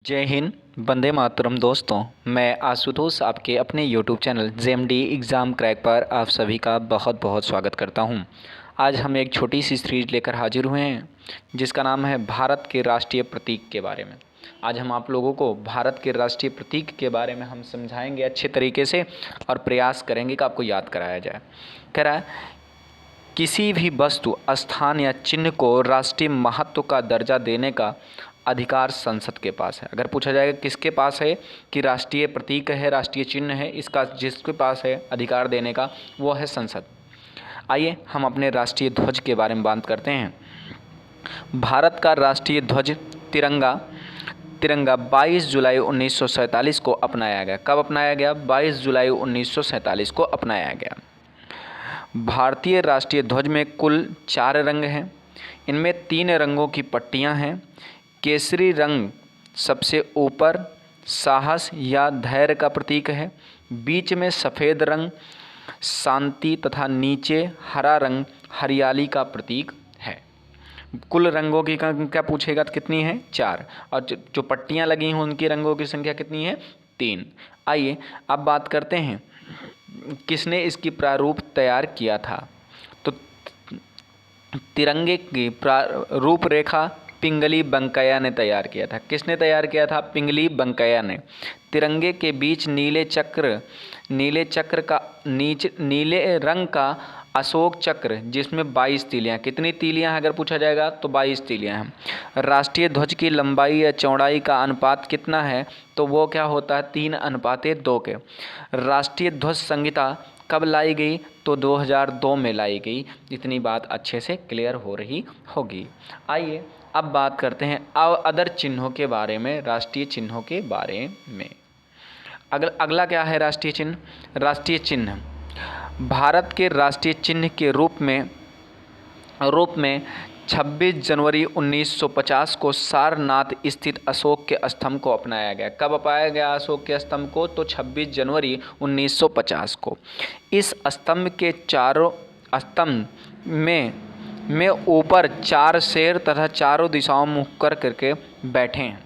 जय हिंद। वंदे मातरम। दोस्तों, मैं आशुतोष आपके अपने YouTube channel JMD exam crack पर आप सभी का बहुत बहुत स्वागत करता हूं। आज हम एक छोटी सी सीरीज लेकर हाजिर हुए हैं जिसका नाम है भारत के राष्ट्रीय प्रतीक के बारे में। आज हम आप लोगों को भारत के राष्ट्रीय प्रतीक के बारे में हम समझाएंगे अच्छे तरीके से और प्रयास करेंगे कि आपको याद कराया जाए। कह रहा है, किसी भी वस्तु, स्थान या चिन्ह को राष्ट्रीय महत्व का दर्जा देने का अधिकार संसद के पास है। अगर पूछा जाएगा किसके पास है कि राष्ट्रीय प्रतीक है, राष्ट्रीय चिन्ह है, इसका जिसके पास है अधिकार देने का, वो है संसद। आइए हम अपने राष्ट्रीय ध्वज के बारे में बात करते हैं। भारत का राष्ट्रीय ध्वज तिरंगा 22 जुलाई 1947 को अपनाया गया। कब अपनाया गया? 22 जुलाई 1947 को अपनाया गया। भारतीय राष्ट्रीय ध्वज में कुल 4 रंग हैं। इनमें 3 रंगों की पट्टियां हैं। केसरी रंग सबसे ऊपर साहस या धैर्य का प्रतीक है। बीच में सफ़ेद रंग शांति तथा नीचे हरा रंग हरियाली का प्रतीक है। कुल रंगों की क्या पूछेगा तो कितनी है? 4। और जो पट्टियां लगी हैं उनकी रंगों की संख्या कितनी है? 3। आइए अब बात करते हैं किसने इसकी प्रारूप तैयार किया था। तो तिरंगे की रूपरेखा पिंगली वेंकैया ने तैयार किया था। किसने तैयार किया था? पिंगली वेंकैया ने। तिरंगे के बीच नीले चक्र का नीले रंग का अशोक चक्र जिसमें 22 तीलियाँ। कितनी तीलियाँ हैं अगर पूछा जाएगा तो 22 तीलियाँ हैं। राष्ट्रीय ध्वज की लंबाई या चौड़ाई का अनुपात कितना है? तो वो क्या होता है? 3:2 के। राष्ट्रीय ध्वज संहिता कब लाई गई? तो 2002 में लाई गई। इतनी बात अच्छे से क्लियर हो रही होगी। आइए अब बात करते हैं अदर चिन्हों के बारे में, राष्ट्रीय चिन्हों के बारे में। अगला क्या है राष्ट्रीय चिन्ह? राष्ट्रीय चिन्ह भारत के राष्ट्रीय चिन्ह के रूप में 26 जनवरी 1950 को सारनाथ स्थित अशोक के स्तंभ को अपनाया गया। कब अपनाया गया अशोक के स्तंभ को? तो 26 जनवरी 1950 को। इस स्तंभ के चारों स्तंभ में ऊपर 4 शेर तथा चारों दिशाओं मुख करके बैठे हैं।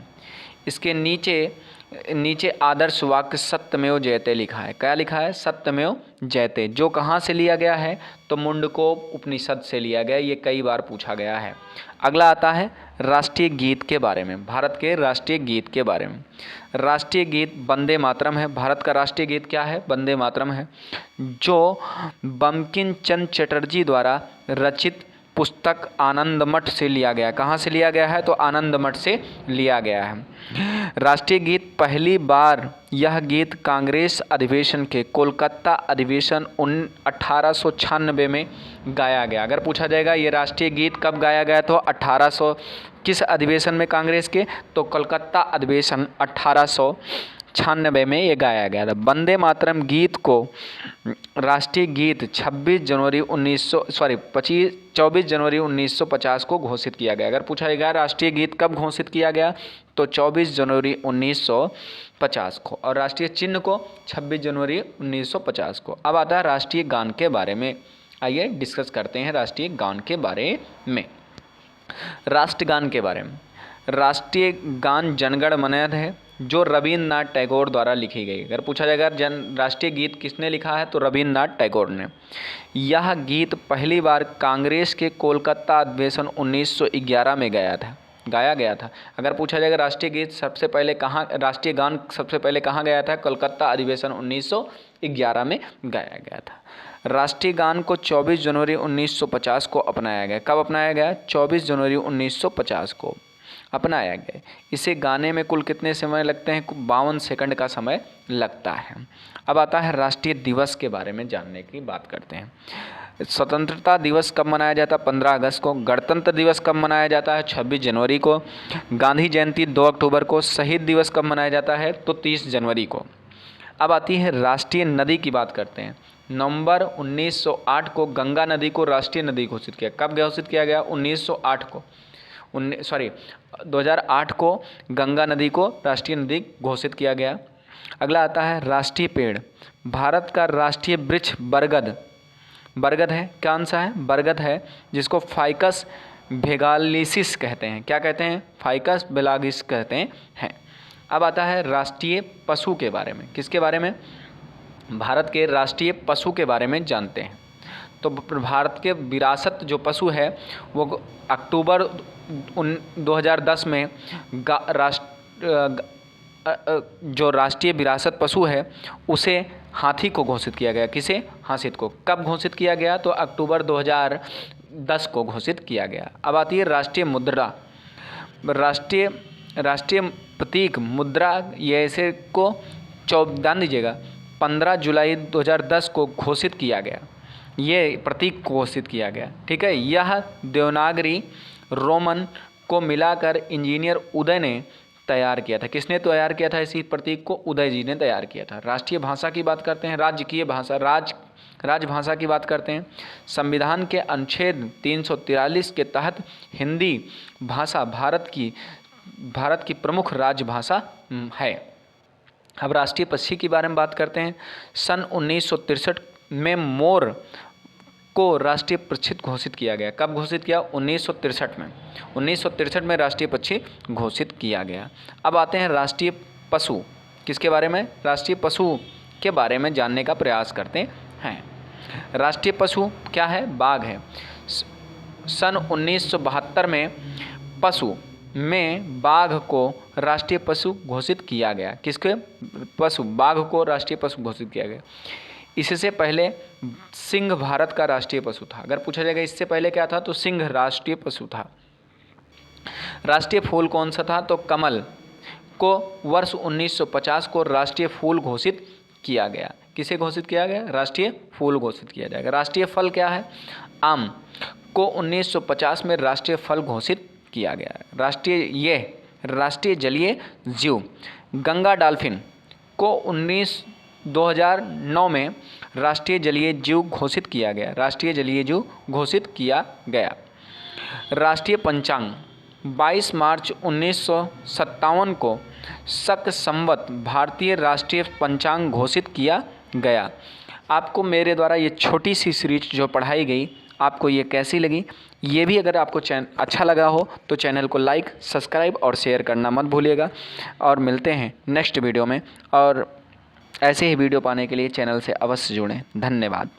इसके नीचे आदर्श वाक्य सत्यमेव जयते लिखा है। क्या लिखा है? सत्यमेव जयते। जो कहाँ से लिया गया है? तो मुंडको उपनिषद से लिया गया। ये कई बार पूछा गया है। अगला आता है राष्ट्रीय गीत के बारे में, भारत के राष्ट्रीय गीत के बारे में। राष्ट्रीय गीत वंदे मातरम है। भारत का राष्ट्रीय गीत क्या है? वंदे मातरम है, जो बंकिम चंद्र चटर्जी द्वारा रचित पुस्तक आनंदमठ से लिया गया। कहाँ से लिया गया है? तो आनंदमठ से लिया गया है। राष्ट्रीय गीत पहली बार यह गीत कांग्रेस अधिवेशन के कोलकाता अधिवेशन 1896 में गाया गया। अगर पूछा जाएगा ये राष्ट्रीय गीत कब गाया गया तो 1800 किस अधिवेशन में कांग्रेस के? तो कोलकाता अधिवेशन 1896 में ये गाया गया था। वंदे मातरम गीत को राष्ट्रीय गीत 24 जनवरी 1950 को घोषित किया गया। अगर पूछा गया राष्ट्रीय गीत कब घोषित किया गया तो 24 जनवरी 1950 को, और राष्ट्रीय चिन्ह को 26 जनवरी 1950 को। अब आता है राष्ट्रीय गान के बारे में। आइए डिस्कस करते हैं राष्ट्रीय गान के बारे में। राष्ट्रगान के बारे में, राष्ट्रीय गान जनगण मन है जो रविन्द्रनाथ टैगोर द्वारा लिखी गई। अगर पूछा जाएगा राष्ट्रीय गीत किसने लिखा है तो रविन्द्रनाथ टैगोर ने। यह गीत पहली बार कांग्रेस के कोलकाता अधिवेशन 1911 में गाया गया था। अगर पूछा जाएगा राष्ट्रीय गीत सबसे पहले कहाँ, राष्ट्रीय गान सबसे पहले कहाँ गया था? कोलकाता अधिवेशन 1911 में गाया गया था। राष्ट्रीय गान को 24 जनवरी 1950 को अपनाया गया। कब अपनाया गया? 24 जनवरी 1950 को अपनाया गया। इसे गाने में कुल कितने समय लगते हैं? 52 सेकंड का समय लगता है। अब आता है राष्ट्रीय दिवस के बारे में जानने की बात करते हैं। स्वतंत्रता दिवस कब मनाया जाता है? 15 अगस्त को। गणतंत्र दिवस कब मनाया जाता है? 26 जनवरी को। गांधी जयंती 2 अक्टूबर को। शहीद दिवस कब मनाया जाता है? तो 30 जनवरी को। अब आती है राष्ट्रीय नदी की बात करते हैं। नवंबर 1908 को गंगा नदी को राष्ट्रीय नदी घोषित किया। कब घोषित किया गया? 2008 को गंगा नदी को राष्ट्रीय नदी घोषित किया गया। अगला आता है राष्ट्रीय पेड़। भारत का राष्ट्रीय वृक्ष बरगद है। कौन सा है? बरगद है, जिसको फाइकस वेगालिसिस कहते हैं। क्या कहते हैं? फाइकस वेगालिसिस कहते हैं। अब आता है राष्ट्रीय पशु के बारे में। किसके बारे में? भारत के राष्ट्रीय पशु के बारे में जानते हैं। तो भारत के विरासत जो पशु है वो अक्टूबर 2010 में जो राष्ट्रीय विरासत पशु है उसे हाथी को घोषित किया गया। किसे? हाथी को। कब घोषित किया गया? तो अक्टूबर 2010 को घोषित किया गया। अब आती है राष्ट्रीय मुद्रा। राष्ट्रीय प्रतीक मुद्रा, ये ऐसे को ध्यान दीजिएगा, 15 जुलाई 2010 को घोषित किया गया। ये प्रतीक घोषित किया गया, ठीक है। यह देवनागरी रोमन को मिलाकर इंजीनियर उदय ने तैयार किया था। किसने तैयार किया था इसी प्रतीक को? उदय जी ने तैयार किया था। राष्ट्रीय भाषा की बात करते हैं, राजकीय भाषा, राजभाषा की बात करते हैं। संविधान के अनुच्छेद 343 के तहत हिंदी भाषा भारत की प्रमुख राजभाषा है। अब राष्ट्रीय पक्षी के बारे में बात करते हैं। सन 1963 में मोर को राष्ट्रीय पक्षी घोषित किया गया। कब घोषित किया? 1963 में। 1963 में राष्ट्रीय पक्षी घोषित किया गया। अब आते हैं राष्ट्रीय पशु। किसके बारे में? राष्ट्रीय पशु के बारे में जानने का प्रयास करते हैं। राष्ट्रीय पशु क्या है? बाघ है। सन 1972 में पशु में बाघ को राष्ट्रीय पशु घोषित किया गया। किसके? पशु, बाघ को राष्ट्रीय पशु घोषित किया गया। इससे पहले सिंह भारत का राष्ट्रीय पशु था। अगर पूछा जाएगा इससे पहले क्या था, तो सिंह राष्ट्रीय पशु था। राष्ट्रीय फूल कौन सा था? तो कमल को वर्ष 1950 को राष्ट्रीय फूल घोषित किया गया। किसे घोषित किया गया? राष्ट्रीय फूल घोषित किया जाएगा। राष्ट्रीय फल क्या है? आम को 1950 में राष्ट्रीय फल घोषित किया गया। राष्ट्रीय जलीय जीव गंगा डॉल्फिन को 2009 में राष्ट्रीय जलीय जीव घोषित किया गया। राष्ट्रीय जलीय जीव घोषित किया गया। राष्ट्रीय पंचांग 22 मार्च 1957 को शक संवत भारतीय राष्ट्रीय पंचांग घोषित किया गया। आपको मेरे द्वारा ये छोटी सी सीरीज जो पढ़ाई गई, आपको ये कैसी लगी? ये भी अगर आपको अच्छा लगा हो तो चैनल को लाइक, सब्सक्राइब और शेयर करना मत भूलिएगा। और मिलते हैं नेक्स्ट वीडियो में। और ऐसे ही वीडियो पाने के लिए चैनल से अवश्य जुड़ें। धन्यवाद।